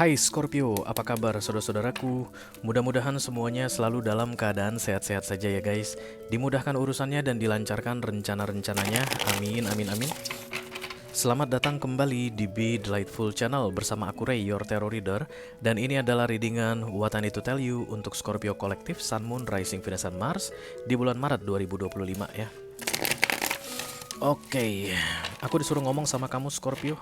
Hai Scorpio, apa kabar saudara-saudaraku? Mudah-mudahan semuanya selalu dalam keadaan sehat-sehat saja ya guys. Dimudahkan urusannya dan dilancarkan rencana-rencananya. Amin, amin, amin. Selamat datang kembali di Be Delightful Channel bersama aku Ray, your tarot reader. Dan ini adalah readingan What I Need to Tell You untuk Scorpio Kolektif Sun Moon Rising Venus and Mars di bulan Maret 2025 ya. Oke, aku disuruh ngomong sama kamu Scorpio.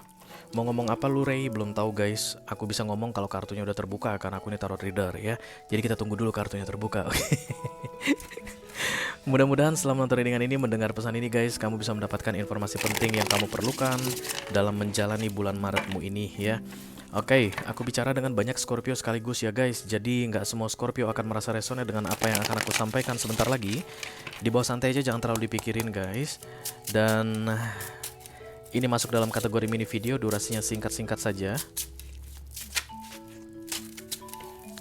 Mau ngomong apa lu Ray? Belum tahu guys. Aku bisa ngomong kalau kartunya udah terbuka karena aku ini tarot reader ya. Jadi kita tunggu dulu kartunya terbuka. Oke. Mudah-mudahan selama nonton readingan ini mendengar pesan ini guys, kamu bisa mendapatkan informasi penting yang kamu perlukan dalam menjalani bulan Maretmu ini ya. Oke, aku bicara dengan banyak Scorpio sekaligus ya guys. Jadi nggak semua Scorpio akan merasa resonate dengan apa yang akan aku sampaikan sebentar lagi. Di bawah santai aja, jangan terlalu dipikirin guys. Dan ini masuk dalam kategori mini video, durasinya singkat-singkat saja.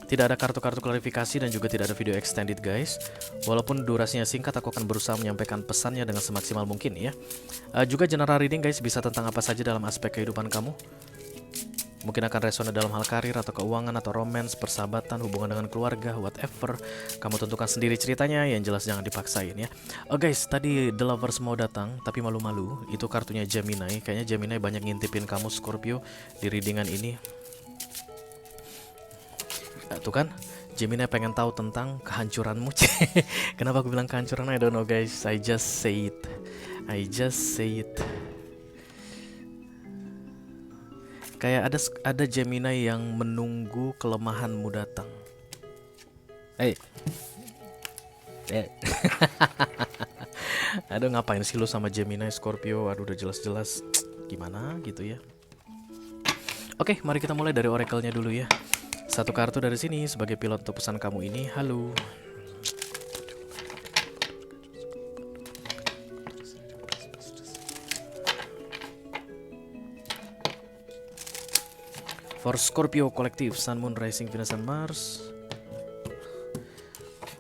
Tidak ada kartu-kartu klarifikasi dan juga tidak ada video extended guys. Walaupun durasinya singkat, aku akan berusaha menyampaikan pesannya dengan semaksimal mungkin ya. Juga general reading guys, bisa tentang apa saja dalam aspek kehidupan kamu. Mungkin akan resonate dalam hal karir atau keuangan atau romance, persahabatan, hubungan dengan keluarga, whatever. Kamu tentukan sendiri ceritanya, yang jelas jangan dipaksain ya. Oh guys, tadi The Lovers mau datang tapi malu-malu. Itu kartunya Gemini. Kayaknya Gemini banyak ngintipin kamu Scorpio di readingan ini. Tuh kan, Gemini pengen tahu tentang kehancuranmu. Kenapa aku bilang kehancuran? I don't know guys. I just say it. I just say it. Kayak ada Gemini yang menunggu kelemahanmu datang. Aduh, ngapain sih lu sama Gemini Scorpio? Aduh, udah jelas-jelas gimana gitu ya. Oke, mari kita mulai dari oracle-nya dulu ya. Satu kartu dari sini sebagai pilot untuk pesan kamu ini. Halo. For Scorpio Kolektif Sun Moon Rising Venus and Mars,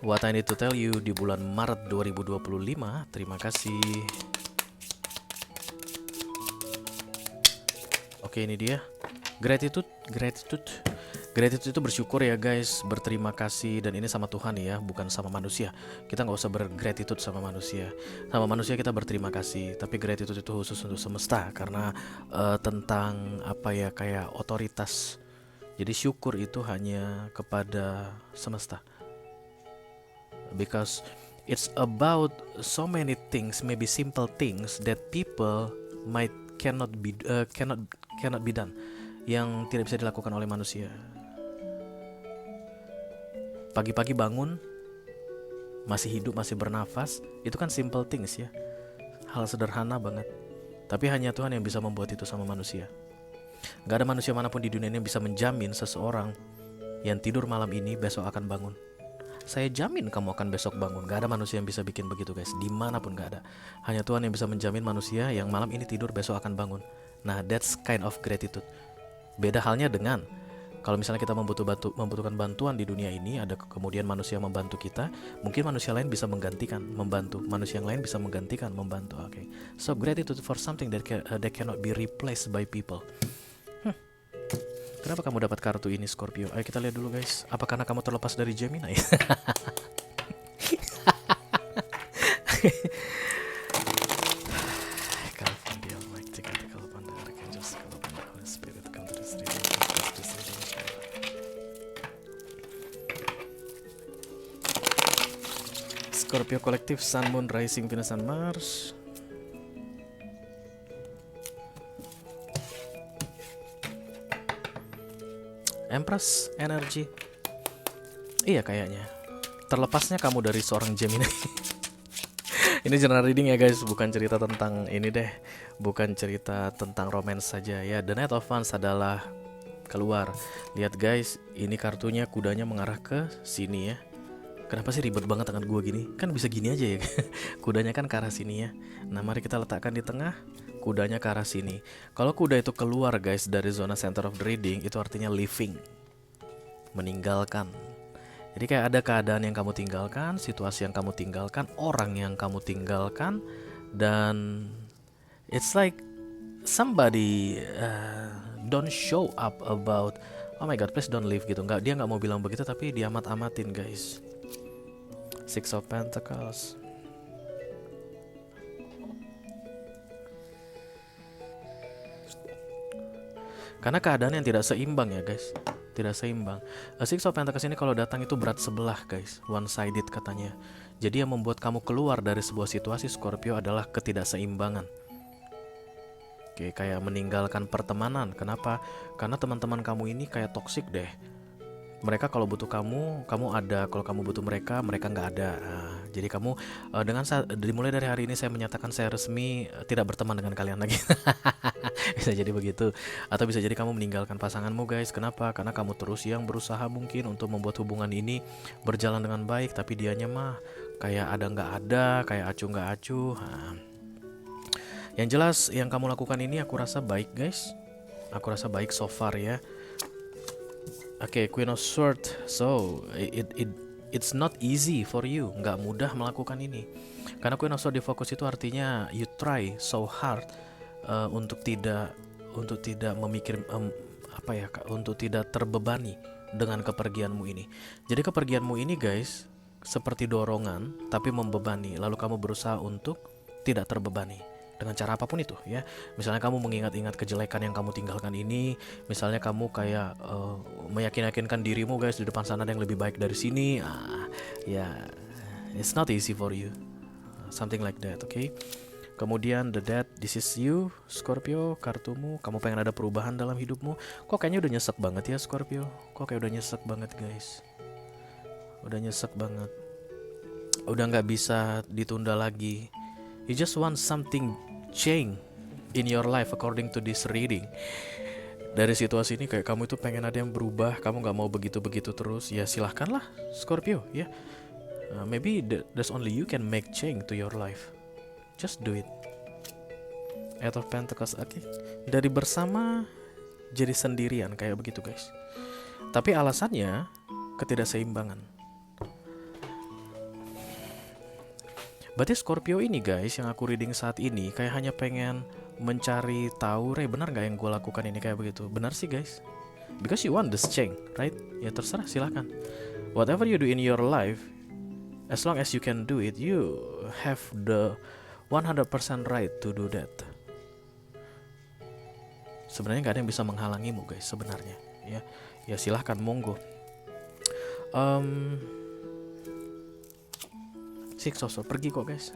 What I Need to Tell You di bulan Maret 2025. Terima kasih. Oke, ini dia. Gratitude itu bersyukur ya guys, berterima kasih, dan ini sama Tuhan ya, bukan sama manusia. Kita nggak usah bergratitude sama manusia. Sama manusia kita berterima kasih, tapi gratitude itu khusus untuk semesta karena tentang apa ya, kayak otoritas. Jadi syukur itu hanya kepada semesta. Because it's about so many things, maybe simple things that people might cannot be done, yang tidak bisa dilakukan oleh manusia. Pagi-pagi bangun, masih hidup, masih bernafas, itu kan simple things ya. Hal sederhana banget. Tapi hanya Tuhan yang bisa membuat itu sama manusia. Gak ada manusia manapun di dunia ini yang bisa menjamin seseorang yang tidur malam ini besok akan bangun. Saya jamin kamu akan besok bangun. Gak ada manusia yang bisa bikin begitu guys, dimanapun gak ada. Hanya Tuhan yang bisa menjamin manusia yang malam ini tidur besok akan bangun. Nah, that's kind of gratitude. Beda halnya dengan kalau misalnya kita membutuhkan bantuan di dunia ini, ada kemudian manusia membantu kita, mungkin manusia lain bisa menggantikan membantu, manusia yang lain bisa menggantikan membantu. Okay. So gratitude for something that cannot be replaced by people. Kenapa kamu dapat kartu ini Scorpio? Ayo kita lihat dulu guys. Apa karena kamu terlepas dari Gemini? Scorpio Kolektif Sun Moon Rising Venus and Mars. Empress Energy. Iya kayaknya. Terlepasnya kamu dari seorang Gemini. Ini general reading ya guys, bukan cerita tentang ini deh. Bukan cerita tentang romance saja ya. The Knight of Wands adalah keluar. Lihat guys, ini kartunya kudanya mengarah ke sini ya. Kenapa sih ribet banget tangan gue gini? Kan bisa gini aja ya. Kudanya kan ke arah sini ya. Nah, mari kita letakkan di tengah. Kudanya ke arah sini. Kalau kuda itu keluar guys dari zona center of the reading, itu artinya leaving, meninggalkan. Jadi kayak ada keadaan yang kamu tinggalkan, situasi yang kamu tinggalkan, orang yang kamu tinggalkan, dan it's like somebody don't show up about oh my god please don't leave gitu. Nggak, dia nggak mau bilang begitu, tapi dia amat-amatin guys. Six of Pentacles. Karena keadaan yang tidak seimbang ya guys, tidak seimbang. Six of Pentacles ini kalau datang itu berat sebelah guys, one sided katanya. Jadi yang membuat kamu keluar dari sebuah situasi Scorpio adalah ketidakseimbangan. Oke, kayak meninggalkan pertemanan. Kenapa? Karena teman-teman kamu ini kayak toksik deh. Mereka kalau butuh kamu, kamu ada. Kalau kamu butuh mereka, mereka nggak ada. Nah, jadi kamu dimulai dari hari ini saya menyatakan saya resmi tidak berteman dengan kalian lagi. Bisa jadi begitu. Atau bisa jadi kamu meninggalkan pasanganmu guys. Kenapa? Karena kamu terus yang berusaha mungkin untuk membuat hubungan ini berjalan dengan baik, tapi dianya mah kayak ada nggak ada, kayak acuh nggak acuh. Nah, yang jelas yang kamu lakukan ini aku rasa baik guys. Aku rasa baik so far ya. Oke, Queen of Swords. So, it's not easy for you. Nggak mudah melakukan ini. Karena Queen of Swords di fokus itu artinya you try so hard untuk tidak memikir untuk tidak terbebani dengan kepergianmu ini. Jadi kepergianmu ini guys seperti dorongan tapi membebani. Lalu kamu berusaha untuk tidak terbebani dengan cara apapun itu ya. Misalnya kamu mengingat-ingat kejelekan yang kamu tinggalkan ini. Misalnya kamu kayak meyakinkan dirimu guys di depan sana ada yang lebih baik dari sini. It's not easy for you. Something like that, okay? Kemudian the Death, this is you Scorpio, kartumu. Kamu pengen ada perubahan dalam hidupmu. Kok kayaknya udah nyesek banget ya Scorpio. Kok kayak udah nyesek banget guys. Udah nyesek banget. Udah gak bisa ditunda lagi. You just want something change in your life according to this reading. Dari situasi ini kayak kamu itu pengen ada yang berubah. Kamu gak mau begitu-begitu terus. Ya silahkanlah Scorpio ya. Maybe there's only you can make change to your life. Just do it. Eight of Pentacles. Okay. Dari bersama jadi sendirian kayak begitu guys. Tapi alasannya ketidakseimbangan. Berarti Scorpio ini guys yang aku reading saat ini kayak hanya pengen mencari tahu, benar gak yang gue lakukan ini kayak begitu. Benar sih guys. Because you want this change, right? Ya terserah, silakan. Whatever you do in your life, as long as you can do it, you have the 100% right to do that. Sebenarnya gak ada yang bisa menghalangimu guys sebenarnya. Ya silahkan, monggo. Six of Swords pergi kok guys.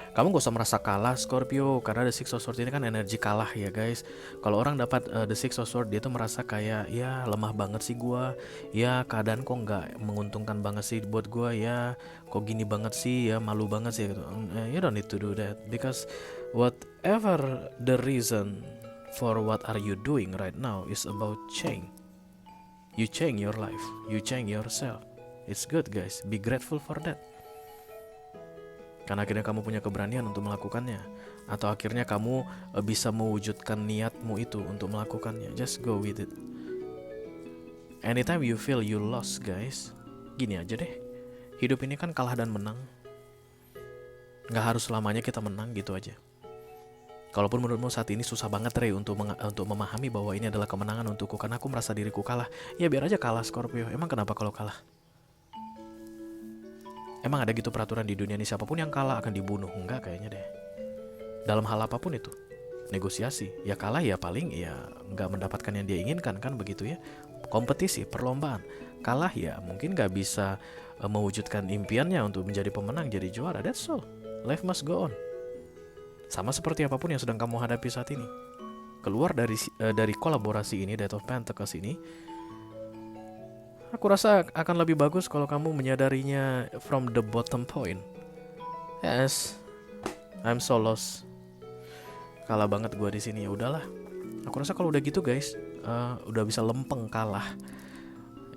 Kamu gak usah merasa kalah Scorpio, karena The Six of Swords ini kan energi kalah ya guys. Kalau orang dapat The Six of Swords, dia tuh merasa kayak ya lemah banget sih gua. Ya keadaan kok gak menguntungkan banget sih buat gua. Ya kok gini banget sih, ya malu banget sih gitu. You don't need to do that, because whatever the reason for what are you doing right now is about change. You change your life, you change yourself. It's good guys, be grateful for that. Karena akhirnya kamu punya keberanian untuk melakukannya. Atau akhirnya kamu bisa mewujudkan niatmu itu untuk melakukannya. Just go with it. Anytime you feel you lost guys, gini aja deh. Hidup ini kan kalah dan menang. Gak harus selamanya kita menang gitu aja. Kalaupun menurutmu saat ini susah banget untuk memahami bahwa ini adalah kemenangan untukku karena aku merasa diriku kalah, ya biar aja kalah Scorpio. Emang kenapa kalau kalah? Emang ada gitu peraturan di dunia ini, siapapun yang kalah akan dibunuh? Enggak kayaknya deh. Dalam hal apapun itu, negosiasi. Ya kalah ya paling ya nggak mendapatkan yang dia inginkan kan begitu ya. Kompetisi, perlombaan. Kalah ya mungkin nggak bisa mewujudkan impiannya untuk menjadi pemenang, jadi juara. That's all. Life must go on. Sama seperti apapun yang sedang kamu hadapi saat ini. Keluar dari kolaborasi ini, Death of Pentacles ini, aku rasa akan lebih bagus kalau kamu menyadarinya from the bottom point. Yes, I'm so lost. Kalah banget gue di sini. Ya udahlah. Aku rasa kalau udah gitu guys, udah bisa lempeng kalah.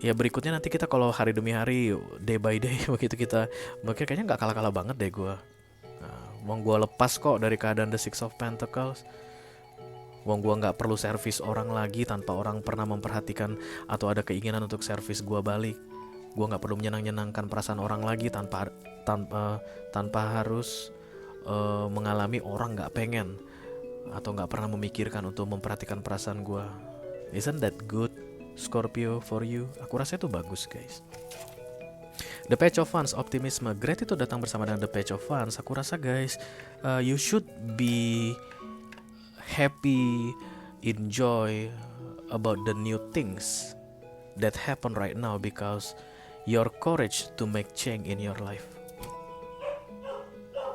Ya berikutnya nanti kita kalau hari demi hari, day by day begitu kita, kayaknya nggak kalah-kalah banget deh gue. Wong gue lepas kok dari keadaan The Six of Pentacles. Wong gue gak perlu servis orang lagi tanpa orang pernah memperhatikan atau ada keinginan untuk servis gue balik. Gue gak perlu menyenangkan perasaan orang lagi tanpa harus mengalami orang gak pengen atau gak pernah memikirkan untuk memperhatikan perasaan gue. Isn't that good, Scorpio, for you? Aku rasa itu bagus, guys. The Page of Wands, optimisme. Great itu datang bersama dengan The Page of Wands. Aku rasa, guys, you should be happy, enjoy about the new things that happen right now because your courage to make change in your life.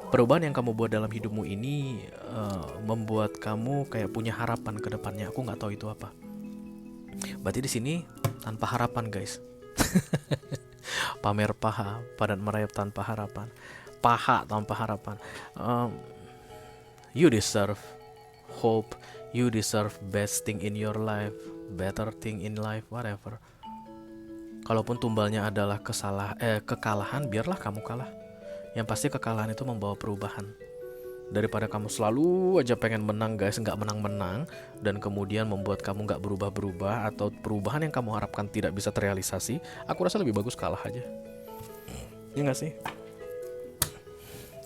Perubahan yang kamu buat dalam hidupmu ini membuat kamu kayak punya harapan ke depannya. Aku nggak tahu itu apa. Berarti di sini tanpa harapan, guys. Pamer paha, padan merayap tanpa harapan. Paha tanpa harapan. You deserve hope. You deserve best thing in your life, better thing in life, whatever. Kalaupun tumbalnya adalah kekalahan, biarlah kamu kalah. Yang pasti kekalahan itu membawa perubahan. Daripada kamu selalu aja pengen menang, guys, nggak menang-menang, dan kemudian membuat kamu nggak berubah-berubah, atau perubahan yang kamu harapkan tidak bisa terrealisasi, aku rasa lebih bagus kalah aja. Iya nggak sih?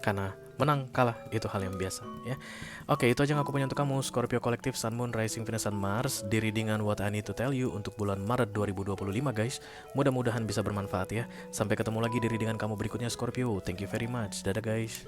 Karena menang, kalah, itu hal yang biasa, ya. Oke, itu aja yang aku punya untuk kamu, Scorpio Collective, Sun, Moon, Rising, Venus, dan Mars, di readingan What I Need to Tell You untuk bulan Maret 2025, guys. Mudah-mudahan bisa bermanfaat, ya. Sampai ketemu lagi di readingan kamu berikutnya, Scorpio. Thank you very much. Dadah, guys.